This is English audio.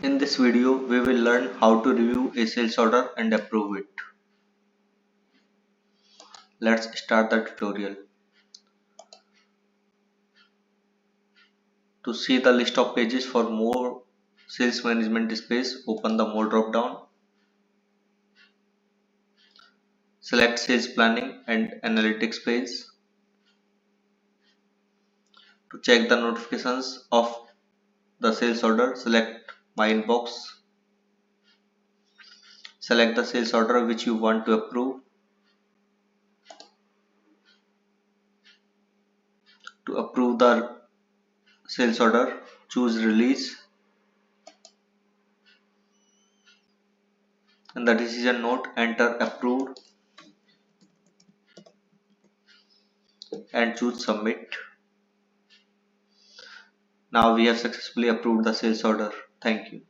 In this video, we will learn how to review a sales order and approve it. Let's start the tutorial. To see the list of pages for more sales management space, open the More drop down. Select Sales Planning and Analytics page. To check the notifications of the sales order, select My Inbox. Select the sales order which you want to approve. To approve the sales order, choose Release. In the decision note, enter Approved and choose Submit. Now we have successfully approved the sales order. Thank you.